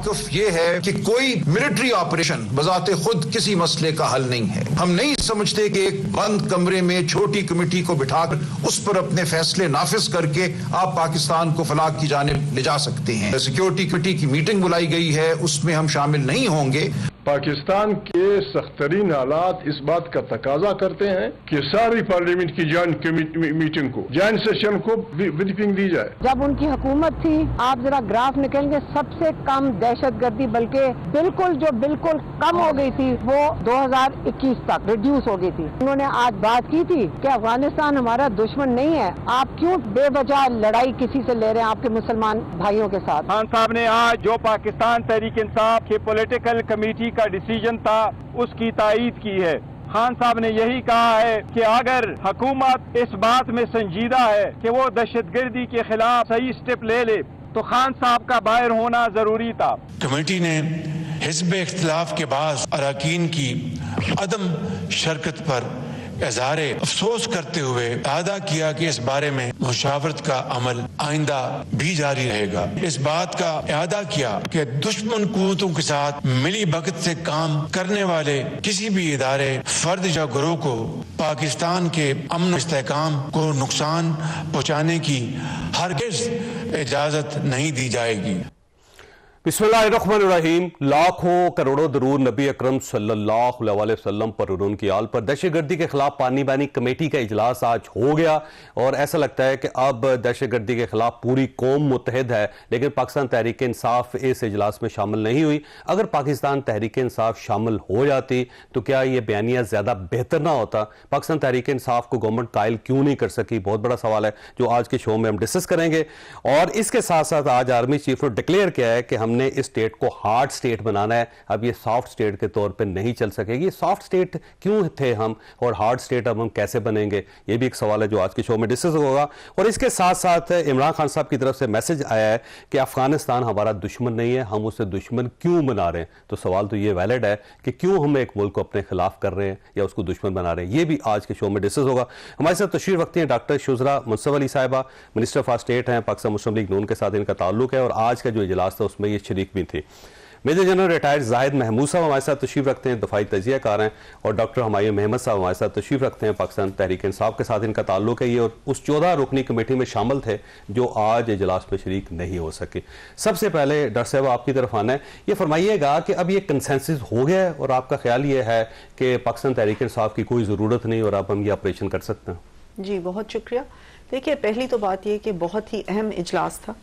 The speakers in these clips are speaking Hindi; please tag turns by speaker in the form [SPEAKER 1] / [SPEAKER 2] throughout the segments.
[SPEAKER 1] मौक़िफ़ ये है कि कोई मिलिट्री ऑपरेशन बजाते खुद किसी मसले का हल नहीं है। हम नहीं समझते कि एक बंद कमरे में छोटी कमेटी को बिठाकर उस पर अपने फैसले नाफिज करके आप पाकिस्तान को फलाह की जानिब ले जा सकते हैं। सिक्योरिटी कमेटी की मीटिंग बुलाई गई है, उसमें हम शामिल नहीं होंगे।
[SPEAKER 2] पाकिस्तान के सख्तरीन हालात इस बात का तकाजा करते हैं कि सारी पार्लियामेंट की जॉइंट मीटिंग को, जॉइंट सेशन को ब्रीफिंग दी जाए।
[SPEAKER 3] जब उनकी हुकूमत थी, आप जरा ग्राफ निकलेंगे, सबसे कम दहशतगर्दी, बल्कि बिल्कुल कम हो गई थी, वो 2021 तक रिड्यूस हो गई थी। उन्होंने आज बात की थी कि अफगानिस्तान हमारा दुश्मन नहीं है, आप क्यों बेवजह लड़ाई किसी से ले रहे हैं आपके मुसलमान भाइयों के साथ।
[SPEAKER 4] खान साहब ने आज जो पाकिस्तान तहरीक इंसाफ की पॉलिटिकल कमेटी का डिसीजन था उसकी तायीद की है। खान साहब ने यही कहा है कि अगर हुकूमत इस बात में संजीदा है कि वो दहशतगर्दी के खिलाफ सही स्टेप ले ले तो खान साहब का बाहर होना जरूरी था।
[SPEAKER 5] कमेटी ने हिज़्ब इख्तिलाफ के बाद अरकान की अदम शिरकत पर इज़हारे अफसोस करते हुए वादा किया कि इस बारे में मुशावरत का अमल आइंदा भी जारी रहेगा। इस बात का इआदा किया कि दुश्मन कुव्वतों के साथ मिली भगत से काम करने वाले किसी भी इदारे, फर्द या गिरोह को पाकिस्तान के अमन इस्तेहकाम को नुकसान पहुँचाने की हरगिज़ इजाज़त नहीं दी जाएगी।
[SPEAKER 6] बिस्मिल्लाहिर्रहमानिर्रहीम। लाखों करोड़ों दरूद नबी अकरम सल्लल्लाहु अलैहि वसल्लम पर और उनकी आल पर। दहशतगर्दी के खिलाफ पानी बानी कमेटी का इजलास आज हो गया और ऐसा लगता है कि अब दहशतगर्दी के खिलाफ पूरी कौम मुत्तहिद है, लेकिन पाकिस्तान तहरीक इंसाफ इस इजलास में शामिल नहीं हुई। अगर पाकिस्तान तहरीक इंसाफ शामिल हो जाती तो क्या ये बयानिया ज्यादा बेहतर ना होता? पाकिस्तान तहरीक इंसाफ को गवर्नमेंट कायल क्यों नहीं कर सकी, बहुत बड़ा सवाल है जो आज के शो में हम डिस्कस करेंगे। और इसके साथ साथ आज आर्मी चीफ ने डिक्लेयर किया है कि हमने इस स्टेट को हार्ड स्टेट बनाना है, अब ये सॉफ्ट स्टेट के तौर पे नहीं चल सकेगी। सॉफ्ट स्टेट क्यों थे हम और हार्ड स्टेट अब हम कैसे बनेंगे, ये भी एक सवाल है जो आज के शो में डिस्कस होगा। और इसके साथ साथ इमरान खान साहब की तरफ से मैसेज आया है कि अफगानिस्तान हमारा दुश्मन नहीं है, हम उसे दुश्मन क्यों बना रहे हैं। तो सवाल तो ये वैलिड है कि क्यों हम एक मुल्क को अपने खिलाफ कर रहे हैं या उसको दुश्मन बना रहे हैं, ये भी आज के शो में डिस्कस होगा। हमारे साथ तशरीफ रखती हैं डॉक्टर शुज़रा मुंसफ अली साहिबा, मिनिस्टर फॉर स्टेट हैं, पाकिस्तान मुस्लिम लीग नून के साथ इनका ताल्लुक है और आज का जो इजलास था उसमें ये शरीक भी थी। Major general retired Zahid Mahmood साहब हमारे साथ तशरीफ रखते हैं, दफाई तजियाकार हैं, और डॉक्टर हुमायूं महमद साहब हमारे साथ तशरीफ रखते हैं, पाकिस्तान तहरीक इंसाफ के साथ इनका ताल्लुक है ये, और उस 14 रुकनी कमेटी में शामिल थे जो आज इजलास में शरीक नहीं हो सके। सबसे पहले डॉक्टर साहब आपकी तरफ आना है, ये फरमाइएगा कि अब ये कंसेंसस हो गया है और आपका ख्याल ये है कि पाकिस्तान तहरीक इंसाफ की कोई ज़रूरत नहीं और अब हम ये ऑपरेशन कर सकते हैं?
[SPEAKER 7] जी बहुत शुक्रिया। देखिए पहली तो बात यह कि बहुत ही अहम इजलास था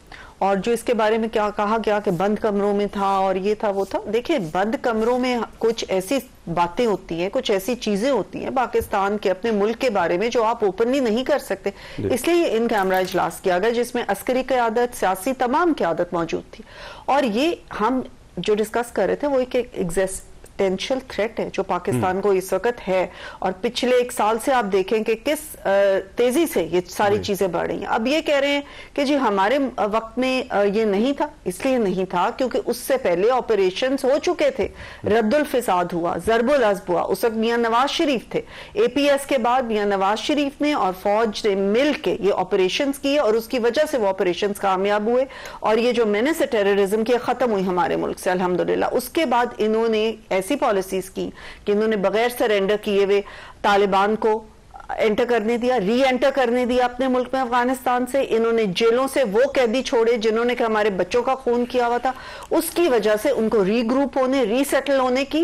[SPEAKER 7] और जो इसके बारे में क्या कहा गया कि बंद कमरों में था और ये था वो था। देखिए बंद कमरों में कुछ ऐसी बातें होती हैं, कुछ ऐसी चीजें होती हैं पाकिस्तान के अपने मुल्क के बारे में जो आप ओपनली नहीं कर सकते, इसलिए इन कैमरा इजलास किया गया जिसमें अस्करी क़यादत, सियासी तमाम क़यादत मौजूद थी। और ये हम जो डिस्कस कर रहे थे वो एक एक्जिस्टेंशियल थ्रेट है जो पाकिस्तान को इस वक्त है और पिछले 1 साल से आप देखें कि किस तेजी से ये सारी चीजें बढ़ रही हैं। अब ये कह रहे हैं कि जी हमारे वक्त में ये नहीं था, इसलिए नहीं था क्योंकि उससे पहले ऑपरेशंस हो चुके थे, रद्दुल फिसाद हुआ, ज़रबुल अज़्ब हुआ, उस वक्त मियां नवाज शरीफ थे। एपीएस के बाद मियां नवाज शरीफ ने और फौज ने मिल के ये ऑपरेशंस किए और उसकी वजह से वो ऑपरेशंस कामयाब हुए और ये जो मेनेस टेररिज्म की खत्म हुई हमारे मुल्क से अल्हम्दुलिल्लाह। उसके बाद इन्होंने ऐसी पॉलिसीज की कि इन्होंने बगैर सरेंडर किए हुए तालिबान को एंटर करने दिया, री एंटर करने दिया अपने मुल्क में अफगानिस्तान से। इन्होंने जेलों से वो कैदी छोड़े जिन्होंने कि हमारे बच्चों का खून किया हुआ था, उसकी वजह से उनको रीग्रुप होने, रीसेटल होने की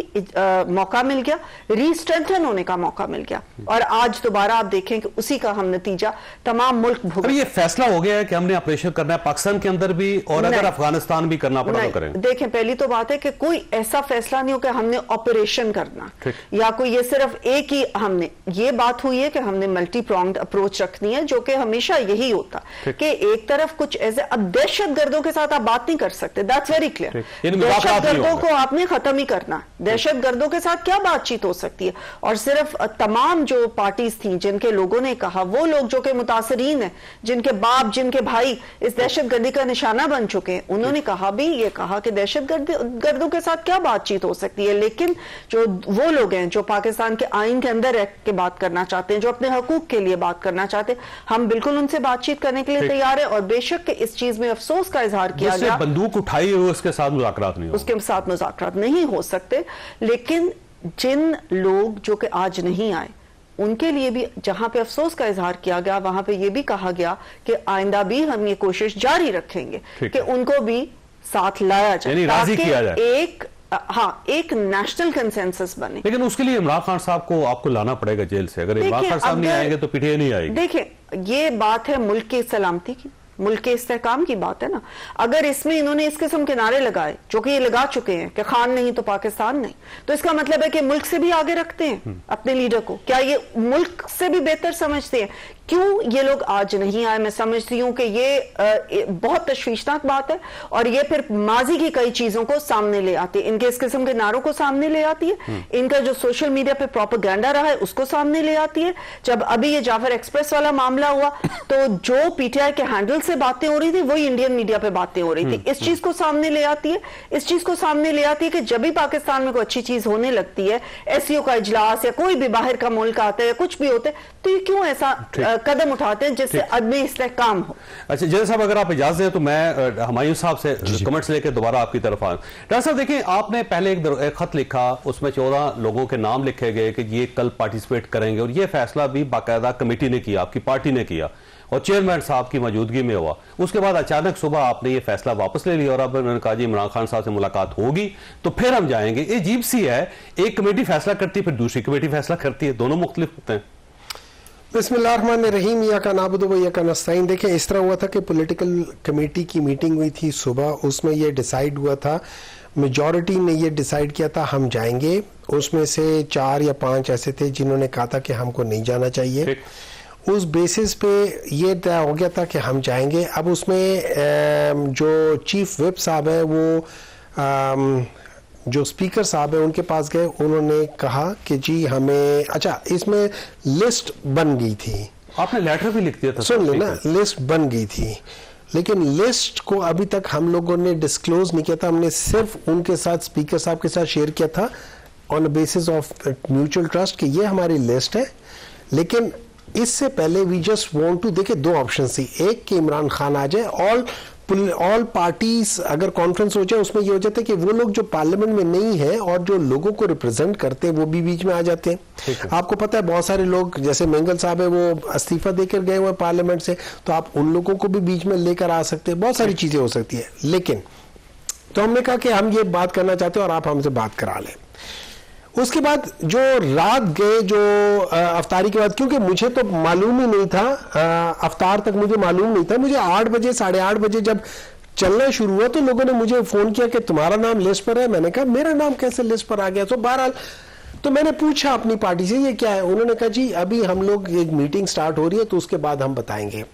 [SPEAKER 7] मौका मिल गया, रीस्ट्रेंथन होने का मौका मिल गया और आज दोबारा आप देखें कि उसी का हम नतीजा तमाम मुल्क भुगत।
[SPEAKER 6] ये फैसला हो गया है कि हमने ऑपरेशन करना है पाकिस्तान के अंदर भी और अगर अफगानिस्तान भी करना पड़ा तो करें।
[SPEAKER 7] देखें पहली तो बात है कि कोई ऐसा फैसला नहीं हो कि हमने ऑपरेशन करना या कोई ये सिर्फ एक ही, हमने ये बात हुई है कि हमने मल्टी प्रॉन्ग्ड अप्रोच रखनी है जो कि हमेशा यही होता कि एक तरफ कुछ ऐसे, अब दहशतगर्दों के साथ आप बात नहीं कर सकते, दैट्स वेरी क्लियर। दहशतगर्दों को आपने खत्म ही करना, दहशतगर्दों के साथ क्या बातचीत हो सकती है। और सिर्फ तमाम जो पार्टीज थी जिनके लोगों ने कहा, वो लोग जो कि मुतासरीन है, जिनके बाप जिनके भाई इस दहशतगर्दी का निशाना बन चुके हैं, उन्होंने कहा भी ये कहा कि दहशतगर्दों के साथ क्या बातचीत हो सकती है। लेकिन जो वो लोग हैं जो पाकिस्तान के आइन के अंदर रह के बात करना चाहते हैं, जो अपने हकूक के लिए बात करना चाहते हैं, हम बिल्कुल उनसे बातचीत करने के लिए तैयार है। और बेशक कि इस चीज में अफसोस का इजहार किया गया,
[SPEAKER 6] बंदूक उठाई हुई उसके साथ मुज़ाकरात नहीं,
[SPEAKER 7] उसके साथ मुज़ाकरात नहीं हो सकते। लेकिन जिन लोग जो कि आज नहीं आए, उनके लिए भी जहां पे अफसोस का इजहार किया गया, वहां पे ये भी कहा गया कि आइंदा भी हम ये कोशिश जारी रखेंगे कि उनको भी साथ लाया जाए, ताकि एक नेशनल कंसेंसस बने।
[SPEAKER 6] लेकिन उसके लिए इमरान खान साहब को आपको लाना पड़ेगा जेल से। अगर इमरान खान साहब नहीं आएंगे तो पीटीआई नहीं आएगी।
[SPEAKER 7] देखिए, ये बात है मुल्क की सलामती की, मुल्क के इस्तेहकाम की बात है ना। अगर इसमें इन्होंने इस किस्म के नारे लगाए, जो कि ये लगा चुके हैं कि खान नहीं तो पाकिस्तान नहीं, तो इसका मतलब है कि मुल्क से भी आगे रखते हैं अपने लीडर को। क्या ये मुल्क से भी बेहतर समझते हैं? क्यों ये लोग आज नहीं आए? मैं समझती हूं कि ये बहुत तशवीशनाक बात है, और ये फिर माजी की कई चीजों को सामने ले आती है। इनके इस किस्म के नारों को सामने ले आती है, इनका जो सोशल मीडिया पे प्रोपेगेंडा रहा है उसको सामने ले आती है। जब अभी ये जाफर एक्सप्रेस वाला मामला हुआ, तो जो पीटीआई के हैंडल से बातें हो रही थी, वही इंडियन मीडिया पे बातें हो रही थी। इस चीज को सामने ले आती है, इस चीज को सामने ले आती है कि जब भी पाकिस्तान में कोई अच्छी चीज होने लगती है, एससीओ का इजलास या कोई भी बाहर का मुल्क आता है या कुछ भी होता है, तो ये क्यों ऐसा कदम उठाते हैं जिससे आदमी इस्तेहकाम हो।
[SPEAKER 6] अच्छा जय साहब, अगर आप इजाजत दें तो मैं हुमायूं साहब से कमेंट्स लेकर दोबारा आपकी तरफ आऊं। डॉक्टर साहब देखिए, आपने पहले एक खत लिखा, उसमें 14 लोगों के नाम लिखे गए कि ये कल पार्टिसिपेट करेंगे, और ये फैसला भी बाकायदा कमेटी ने किया, आपकी पार्टी ने किया, और चेयरमैन साहब की मौजूदगी में हुआ। उसके बाद अचानक सुबह आपने ये फैसला वापस ले लिया, और अब उन्होंने कहा जी इमरान खान साहब से मुलाकात होगी तो फिर हम जाएंगे। ये अजीब सी है, एक कमेटी फैसला करती है फिर दूसरी कमेटी फैसला करती है, दोनों मुख्तलिफ होते हैं।
[SPEAKER 8] बिस्मिल्लाहिर्रहमानिर्रहीम, या का नाबुदु व या का नस्तईन। देखिए, इस तरह हुआ था कि पॉलिटिकल कमेटी की मीटिंग हुई थी सुबह, उसमें यह डिसाइड हुआ था, मेजॉरिटी ने ये डिसाइड किया था हम जाएंगे। उसमें से 4 या 5 ऐसे थे जिन्होंने कहा था कि हमको नहीं जाना चाहिए। उस बेसिस पे ये तय हो गया था कि हम जाएंगे। अब उसमें जो चीफ विप साहब है, वो जो स्पीकर साहब है उनके पास गए, उन्होंने कहा कि जी हमें, अच्छा इसमें लिस्ट बन गई थी,
[SPEAKER 6] आपने लेटर भी लिख दिया था,
[SPEAKER 8] सुन लेना, लिस्ट बन गई थी, लेकिन लिस्ट को अभी तक हम लोगों ने डिस्क्लोज नहीं किया था। हमने सिर्फ उनके साथ, स्पीकर साहब के साथ शेयर किया था on basis of mutual trust कि ये हमारी लिस्ट है। लेकिन इससे पहले वी जस्ट वांट टू, देखिए 2 ऑप्शन थी, एक कि इमरान खान आ जाए, ऑल पार्टीज अगर कॉन्फ्रेंस हो जाए, उसमें ये हो जाता है कि वो लोग जो पार्लियामेंट में नहीं है और जो लोगों को रिप्रेजेंट करते हैं वो भी बीच में आ जाते हैं। आपको पता है बहुत सारे लोग, जैसे मेंगल साहब है, वो इस्तीफा देकर गए हुए पार्लियामेंट से, तो आप उन लोगों को भी बीच में लेकर आ सकते हैं, बहुत सारी चीजें हो सकती है। लेकिन तो हमने कहा कि हम ये बात करना चाहते हैं और आप हमसे बात करा लें। उसके बाद जो रात गए, जो अफ्तारी के बाद, क्योंकि मुझे तो मालूम ही नहीं था, अफ्तार तक मुझे मालूम नहीं था, मुझे 8 बजे 8:30 बजे जब चलना शुरू हुआ तो लोगों ने मुझे फोन किया कि तुम्हारा नाम लिस्ट पर है। मैंने कहा मेरा नाम कैसे लिस्ट पर आ गया? तो बहरहाल तो मैंने पूछा अपनी पार्टी से ये क्या है, उन्होंने कहा जी अभी हम लोग एक मीटिंग स्टार्ट हो रही है तो उसके बाद हम बताएंगे।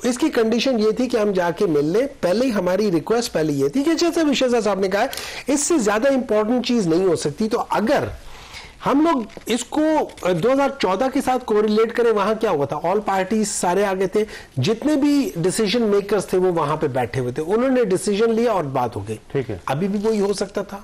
[SPEAKER 8] इसकी कंडीशन ये थी कि हम जाके मिल ले। पहले ही हमारी रिक्वेस्ट पहले ये थी कि जैसे विशेषज्ञ साहब ने कहा, इससे ज्यादा इंपॉर्टेंट चीज नहीं हो सकती। तो अगर हम लोग इसको 2014 के साथ कोरिलेट करें, वहां क्या हुआ था, ऑल पार्टीज सारे आगे थे, जितने भी डिसीजन मेकर्स थे वो वहां पे बैठे हुए थे, उन्होंने डिसीजन लिया और बात हो गई। ठीक है, अभी भी वही हो सकता था।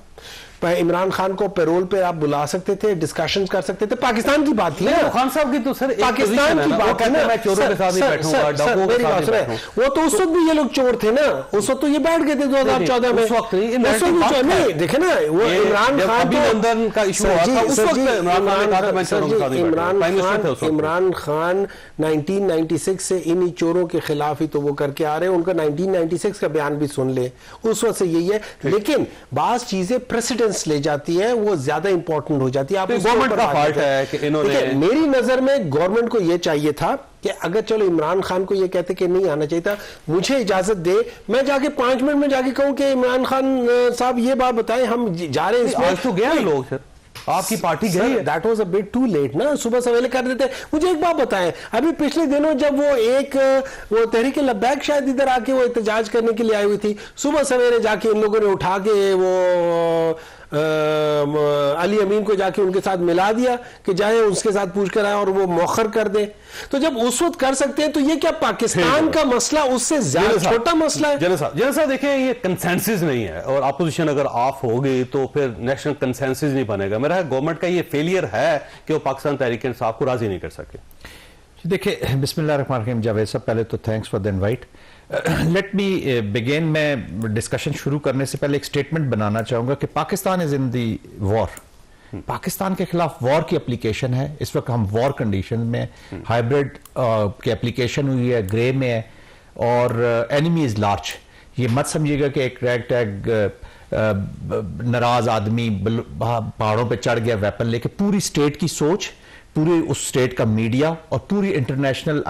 [SPEAKER 8] इमरान खान को पैरोल पे आप बुला सकते थे, डिस्कशन कर सकते थे, पाकिस्तान की बात थी ना।
[SPEAKER 6] खान साहब की तो सर
[SPEAKER 8] पाकिस्तान की बात है ना,
[SPEAKER 6] मैं चोरों के साथ ही बैठूंगा, डाकुओं के साथ ही बैठूंगा।
[SPEAKER 8] वो तो उस वक्त भी ये लोग चोर थे ना, उस वक्त तो ये बैठ गए थे 2014 में।
[SPEAKER 6] उस वक्त
[SPEAKER 8] नहीं देखे ना, वो इमरान खान
[SPEAKER 6] अभिनंदन का इशू हुआ था, उस वक्त
[SPEAKER 8] इमरान खान 1996 से इन्हीं चोरों के खिलाफ ही तो वो करके आ रहे हैं। उनका 1996 का बयान भी सुन ले, उस वक्त से यही है। लेकिन बात चीजें प्रेसिडेंस ले जाती है, वो ज्यादा इंपॉर्टेंट हो जाती है। आप
[SPEAKER 6] गवर्नमेंट का फॉल्ट है कि इन्होंने,
[SPEAKER 8] मेरी नजर में गवर्नमेंट को ये चाहिए था कि अगर चलो इमरान खान को ये कहते कि नहीं आना चाहिए था, मुझे इजाजत दे, मैं जाके 5 मिनट में जाके कहूं कि इमरान खान साहब ये बात बताएं, हम जा रहे हैं इसमें।
[SPEAKER 6] आज तो गया लोग सर, आपकी पार्टी गई है।
[SPEAKER 8] That was a bit too late ना, सुबह सवेरे कर देते। मुझे एक बात बताएं, अभी पिछले दिनों जब वो तहरीक लब्बैक शायद इधर आके वो एहतजाज करने के लिए आई हुई थी, सुबह सवेरे जाके इन लोगों ने उठा के वो अली अमीन को जाके उनके साथ मिला दिया कि जाए उसके साथ पूछ कर आए और वो मौखर कर दे। तो जब उस वक्त कर सकते हैं तो ये क्या पाकिस्तान का मसला उससे ज्यादा छोटा मसला है?
[SPEAKER 6] जैसा देखिए ये कंसेंसस नहीं है और अपोजिशन अगर ऑफ हो गई तो फिर नेशनल कंसेंसस नहीं बनेगा। मेरा गवर्नमेंट का ये फेलियर है कि वो पाकिस्तान तहरीक इंसाफ को राजी नहीं कर सके।
[SPEAKER 9] देखिए बिस्मिल्लाहिर्रहमानिर्रहीम, जावेद साहब पहले तो thanks for the invite. Let me begin. मैं डिस्कशन शुरू करने से पहले एक स्टेटमेंट बनाना चाहूंगा कि Pakistan is in the war. Pakistan के खिलाफ वॉर की एप्लीकेशन है। इस वक्त हम वॉर कंडीशन में, हाइब्रिड की एप्लीकेशन हुई है, ग्रे में है और एनिमी इज लार्ज। ये मत समझिएगा कि एक रैग टैग नाराज आदमी पहाड़ों पे चढ़ गया वेपन लेके। पूरी स्टेट की सोच, पूरी उस स्टेट का मीडिया और पूरी इंटरनेशनल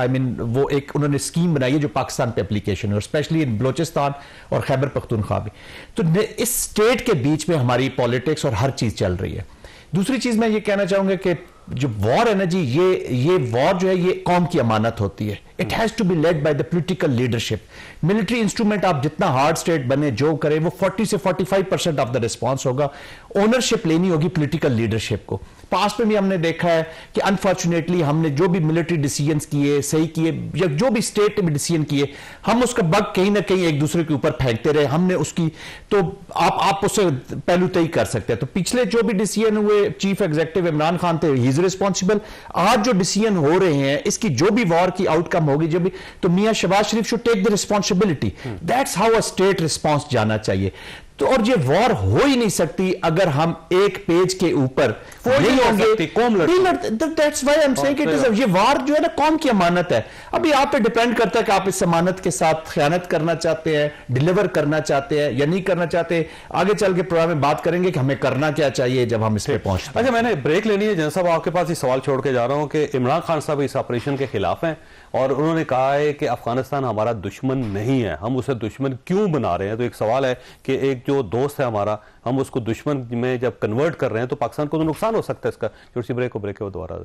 [SPEAKER 9] वो एक उन्होंने स्कीम बनाई है जो पाकिस्तान पे एप्लीकेशन है, और स्पेशली इन बलोचिस्तान और खैबर पख्तूनख्वा भी। तो इस स्टेट के बीच में हमारी पॉलिटिक्स और हर चीज चल रही है। दूसरी चीज मैं ये कहना चाहूंगा कि जो वॉर है ना जी, ये वॉर जो है ये कौम की अमानत होती है। It has to be led by the political leadership. Military instrument आप जितना हार्ड स्टेट बने जो करे वो 40 से 45% ऑफ द रिस्पॉन्स होगा। ओनरशिप लेनी होगी पॉलिटिकल लीडरशिप को। पास्ट में भी हमने देखा है कि अनफॉर्चुनेटली हमने जो भी मिलिट्री डिसीजंस किए, सही किए, या जो भी स्टेट में डिसीजन किए, हम उसका बग कहीं ना कहीं एक दूसरे के ऊपर फेंकते रहे। हमने उसकी तो आप उससे पहलू तय कर सकते हैं। तो पिछले जो भी डिसीजन हुए, चीफ एग्जीक्यूटिव इमरान खान थे, ही इज रिस्पॉन्सिबल। आज जो डिसीजन हो रहे हैं, इसकी जो भी वॉर की आउटकम होगी, जब भी, तो Mian Shehbaz Sharif should take the responsibility. That's how a state response जाना चाहिए। तो और ये वॉर हो ही नहीं सकती अगर हम एक पेज के ऊपर नहीं होंगे। That's why I am saying it is, ये वॉर जो है ना कौम की अमानत है। अभी आप पे डिपेंड करता है कि आप इस अमानत के साथ खयानत करना चाहते हैं, डिलीवर करना चाहते हैं या नहीं करना चाहते। आगे चल के प्रोग्राम में बात करेंगे कि हमें करना क्या चाहिए जब हम इस पे पहुंचते हैं।
[SPEAKER 6] अच्छा, मैंने ब्रेक लेनी है। जनरल साहब, आपके पास ये सवाल छोड़ के जा रहा हूं कि इमरान खान साहब इस ऑपरेशन के खिलाफ हैं और उन्होंने कहा है कि अफगानिस्तान हमारा दुश्मन नहीं है, हम उसे दुश्मन क्यों बना रहे हैं। तो एक सवाल है कि एक जो दोस्त है हमारा, हम उसको दुश्मन में जब कन्वर्ट कर रहे हैं तो पाकिस्तान को तो नुकसान हो सकता है इसका। छोटी सी ब्रेक वो दोबारा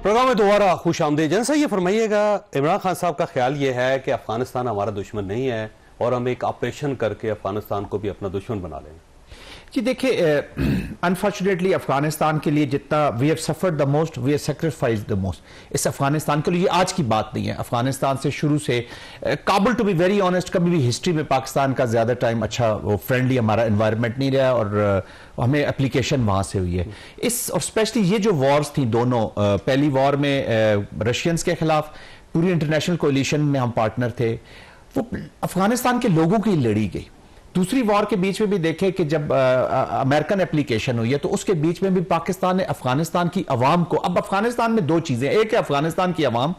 [SPEAKER 6] प्रोग्राम में दोबारा खुश आमदीद। जनसा ये फरमाइएगा, इमरान खान साहब का ख्याल ये है कि अफगानिस्तान हमारा दुश्मन नहीं है और हम एक ऑपरेशन करके अफगानिस्तान को भी अपना दुश्मन बना लेंगे।
[SPEAKER 9] जी देखिए, अनफॉर्चुनेटली अफगानिस्तान के लिए जितना we have suffered the most, we have sacrificed the most. इस अफगानिस्तान के लिए ये आज की बात नहीं है। अफगानिस्तान से शुरू से Kabul, to be very honest, कभी भी हिस्ट्री में पाकिस्तान का ज्यादा टाइम अच्छा वो फ्रेंडली हमारा एनवायरनमेंट नहीं रहा और हमें एप्लीकेशन वहां से हुई है। इस और स्पेशली ये जो वॉर्स थी दोनों, पहली वॉर में रशियंस के खिलाफ पूरी इंटरनेशनल कोलिशन में हम पार्टनर थे, वो अफगानिस्तान के लोगों की लड़ी गई। दूसरी वॉर के बीच में भी देखे कि जब अमेरिकन एप्लीकेशन हुई है तो उसके बीच में भी पाकिस्तान ने अफगानिस्तान की अवाम को, अब अफगानिस्तान में दो चीजें, एक है अफगानिस्तान की अवाम,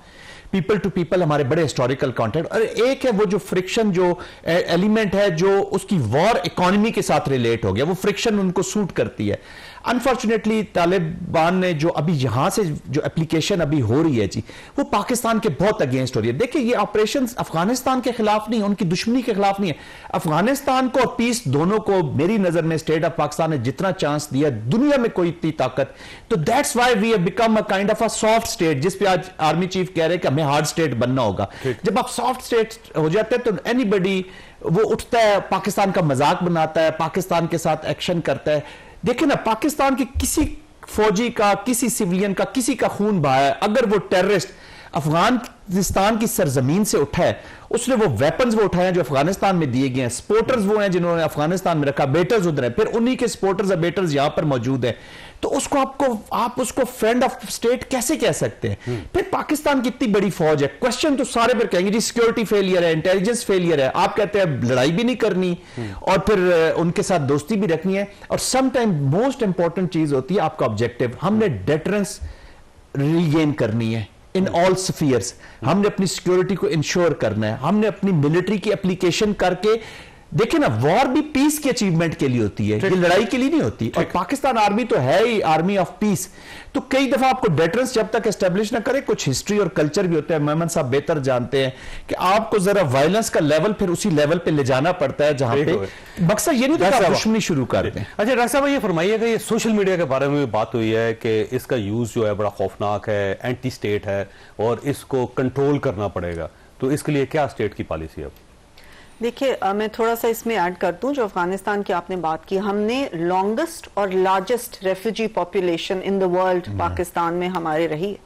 [SPEAKER 9] पीपल टू पीपल, हमारे बड़े हिस्टोरिकल कॉन्टेक्ट, और एक है वो जो फ्रिक्शन, जो एलिमेंट है जो उसकी वॉर इकोनॉमी के साथ रिलेट हो गया, वो फ्रिक्शन उनको सूट करती है। अनफॉर्चुनेटली तालिबान ने जो अभी यहां से जो एप्लीकेशन अभी हो रही है जी, वो पाकिस्तान के बहुत अगेंस्ट हो रही है। देखिए, ये ऑपरेशन अफगानिस्तान के खिलाफ नहीं, उनकी दुश्मनी के खिलाफ नहीं है। अफगानिस्तान को और पीस दोनों को मेरी नजर में स्टेट ऑफ पाकिस्तान ने जितना चांस दिया, दुनिया में कोई इतनी ताकत, तो that's why we have become a kind of a soft state, जिस पे आज आर्मी चीफ कह रहे हैं कि हमें हार्ड स्टेट बनना होगा। जब आप सॉफ्ट स्टेट हो जाते हैं तो एनीबडी वो उठता है, पाकिस्तान का मजाक बनाता है, पाकिस्तान के साथ एक्शन करता है। देखिए ना, पाकिस्तान के किसी फौजी का, किसी सिविलियन का, किसी का खून बहा है, अगर वो टेररिस्ट अफगानिस्तान की सरजमीन से उठा है, उसने वो वेपन्स वो उठाए जो अफगानिस्तान में दिए गए हैं, स्पोर्टर्स वो हैं जिन्होंने अफगानिस्तान में रखा, बेटर्स उधर है, फिर उन्हीं के स्पोर्टर्स और बेटर्स यहां पर मौजूद है, तो उसको आप उसको फ्रेंड ऑफ स्टेट कैसे कह सकते हैं? फिर पाकिस्तान की इतनी बड़ी फौज है, क्वेश्चन तो सारे फिर कहेंगे जी सिक्योरिटी फेलियर है, इंटेलिजेंस फेलियर है। आप कहते हैं लड़ाई भी नहीं करनी और फिर उनके साथ दोस्ती भी रखनी है। और सम टाइम मोस्ट इंपॉर्टेंट चीज होती है आपका ऑब्जेक्टिव, हमने डेटरेंस रीगेन करनी है इन ऑल स्फीयर्स, हमने अपनी सिक्योरिटी को इंश्योर करना है, हमने अपनी मिलिट्री की एप्लीकेशन करके, देखिए ना, वॉर भी पीस की अचीवमेंट के लिए होती है, ये लड़ाई के लिए नहीं होती। और पाकिस्तान आर्मी तो है ही आर्मी ऑफ पीस, तो कई दफा आपको डेटरेंस जब तक एस्टेब्लिश ना करे, कुछ हिस्ट्री और कल्चर भी होता है, मेमन साहब बेहतर जानते हैं कि आपको जरा वायलेंस का लेवल फिर उसी लेवल पे ले जाना पड़ता है जहां पे मकसद ये नहीं था दुश्मनी शुरू कर दें।
[SPEAKER 6] अच्छा डॉक्टर साहब, ये फरमाइएगा, ये सोशल मीडिया के बारे में भी बात हुई है कि इसका यूज जो है बड़ा खौफनाक है, एंटी स्टेट है और इसको कंट्रोल करना पड़ेगा, तो इसके लिए क्या स्टेट की पॉलिसी है?
[SPEAKER 7] देखिए मैं थोड़ा सा इसमें ऐड कर दूं, जो अफगानिस्तान की आपने बात की, हमने लॉन्गेस्ट और largest refugee population in the world Pakistan में हमारे रही है,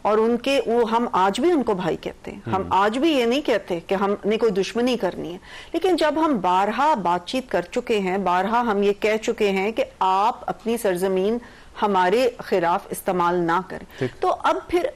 [SPEAKER 7] और उनके वो हम आज भी उनको भाई कहते हैं। हम आज भी ये नहीं कहते कि हमने कोई दुश्मनी करनी है, लेकिन जब हम बारहा बातचीत कर चुके हैं, बारहा हम ये कह चुके हैं कि आप अपनी सरजमीन हमारे खिलाफ इस्तेमाल ना करें, तो अब फिर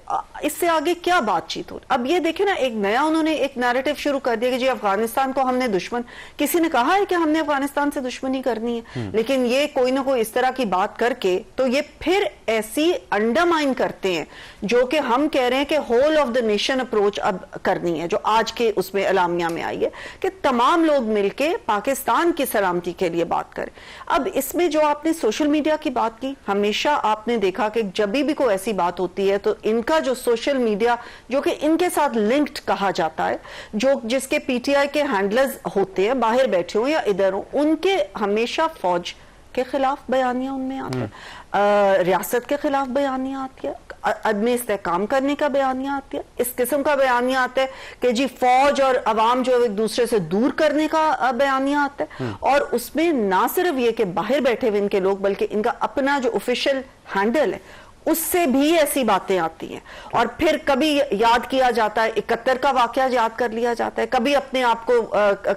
[SPEAKER 7] इससे आगे क्या बातचीत हो। अब ये देखें ना, एक नया उन्होंने एक नैरेटिव शुरू कर दिया कि जी अफगानिस्तान को हमने दुश्मन, किसी ने कहा है कि हमने अफगानिस्तान से दुश्मनी करनी है, लेकिन ये कोई ना कोई इस तरह की बात करके तो ये फिर ऐसी अंडरमाइन करते हैं जो कि हम कह रहे हैं कि whole of the nation approach अब करनी है, जो आज के उसमें एलामिया में आई है कि तमाम लोग मिलके पाकिस्तान की सलामती के लिए बात करें। अब इसमें जो आपने सोशल मीडिया की बात की, हमेशा आपने देखा कि जब भी कोई ऐसी बात होती है तो इनका जो सोशल मीडिया जो कि इनके साथ लिंक्ड कहा जाता है, जो जिसके पीटीआई के हैंडलर्स होते हैं, बाहर बैठे हो या इधर हो, उनके हमेशा फौज के खिलाफ बयानियां उनमें आते हैं, रियासत के खिलाफ बयानियां आती है, अदम इस्तेहकाम करने का बयानियां आती है, इस किस्म का बयानियां आता है कि जी फौज और अवाम जो एक दूसरे से दूर करने का बयानियां आता है। और उसमें ना सिर्फ ये कि बाहर बैठे हुए इनके लोग, बल्कि इनका अपना जो ऑफिशियल हैंडल है उससे भी ऐसी बातें आती हैं। और फिर कभी याद किया जाता है 71 का वाकया याद कर लिया जाता है, कभी अपने आप को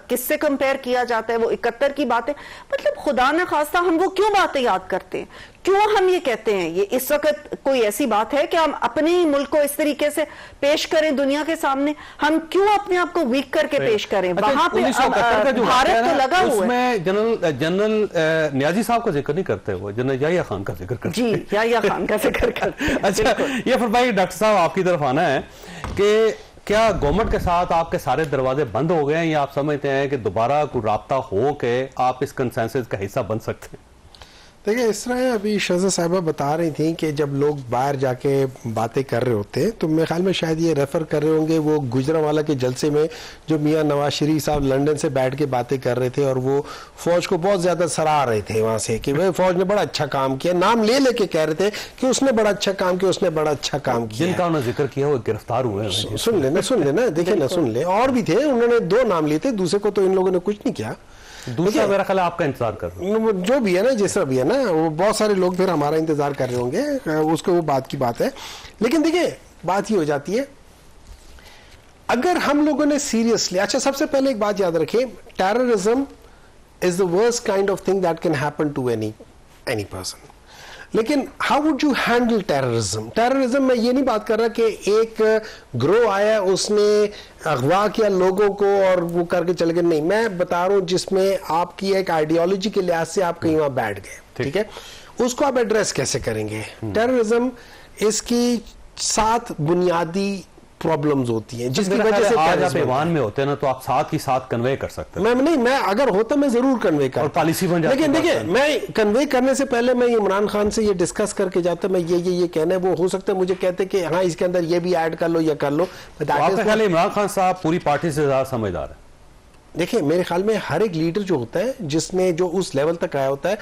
[SPEAKER 7] किससे कंपेयर किया जाता है, वो 71 की बातें, मतलब खुदा न खास्ता हम वो क्यों बातें याद करते हैं, क्यों हम ये कहते हैं। ये इस वक्त कोई ऐसी बात है कि हम अपने ही मुल्क को इस तरीके से पेश करें दुनिया के सामने, हम क्यों अपने आप को वीक करके पेश करें। वहां पे भारत तो लगा हुआ है।
[SPEAKER 6] जनरल नियाजी साहब का जिक्र नहीं करते, वो जनरल याहिया खान का जिक्र करते
[SPEAKER 7] जी, याहिया खान का जिक्र करते।
[SPEAKER 6] अच्छा, ये फिर भाई डॉक्टर साहब आपकी तरफ आना है कि क्या गवर्नमेंट के साथ आपके सारे दरवाजे बंद हो गए हैं, या आप समझते हैं कि दोबारा कोई राब्ता हो के आप इस कंसेंसस का हिस्सा बन सकते हैं?
[SPEAKER 8] देखिए, इस तरह अभी शहज़ा साहिबा बता रही थी कि जब लोग बाहर जाके बातें कर रहे होते हैं, तो मेरे ख्याल में शायद ये रेफर कर रहे होंगे वो गुजरांवाला के जलसे में जो मियां नवाज शरीफ साहब लंदन से बैठ के बातें कर रहे थे, और वो फौज को बहुत ज्यादा सराह रहे थे वहां से कि भाई फौज ने बड़ा अच्छा काम किया, नाम ले लेके कह रहे थे कि उसने बड़ा अच्छा काम किया, उसने बड़ा अच्छा काम किया।
[SPEAKER 6] जिनका उन्होंने जिक्र किया वो गिरफ्तार हुए हैं।
[SPEAKER 8] सुन लेना, देखिए ना, सुन ले, और भी थे, उन्होंने 2 नाम लिए थे, दूसरे को तो इन लोगों ने कुछ नहीं किया।
[SPEAKER 6] दूसरा मेरा ख्याल आपका इंतजार कर रहे हैं,
[SPEAKER 8] जो भी है ना, जैसा भी है ना, वो बहुत सारे लोग फिर हमारा इंतजार कर रहे होंगे, उसको वो बात की बात है। लेकिन देखिए, बात ही हो जाती है, अगर हम लोगों ने सीरियसली, अच्छा सबसे पहले एक बात याद रखें, terrorism is the worst kind of thing that can happen to any person. लेकिन how would you handle terrorism? Terrorism में ये नहीं बात कर रहा कि एक ग्रोह आया, उसने अगवा किया लोगों को और वो करके चले गए, नहीं, मैं बता रहा हूं जिसमें आपकी एक आइडियोलॉजी के लिहाज से आप कहीं वहां बैठ गए, ठीक है, उसको आप एड्रेस कैसे करेंगे? टेररिज्म, इसकी 7 बुनियादी प्रॉब्लम्स होती हैं जिसकी वजह से
[SPEAKER 6] आज आप ईवान में होते हैं ना, तो आप साथ ही साथ कन्वे कर सकते हैं।
[SPEAKER 8] मैं अगर होता मैं जरूर कन्वे करता,
[SPEAKER 6] और पॉलिसी बन जाती।
[SPEAKER 8] लेकिन देखिए, मैं कन्वे करने से पहले मैं इमरान खान से ये डिस्कस करके जाता, मैं ये कहना है, वो हो सकता है मुझे कहते कि हाँ इसके अंदर ये भी ऐड कर लो या कर लो।
[SPEAKER 6] आपका ख्याल है इमरान खान साहब पूरी पार्टी से ज्यादा समझदार है?
[SPEAKER 8] देखिए, मेरे ख्याल में हर एक लीडर जो होता है, जिसने जो उस लेवल तक आया होता है,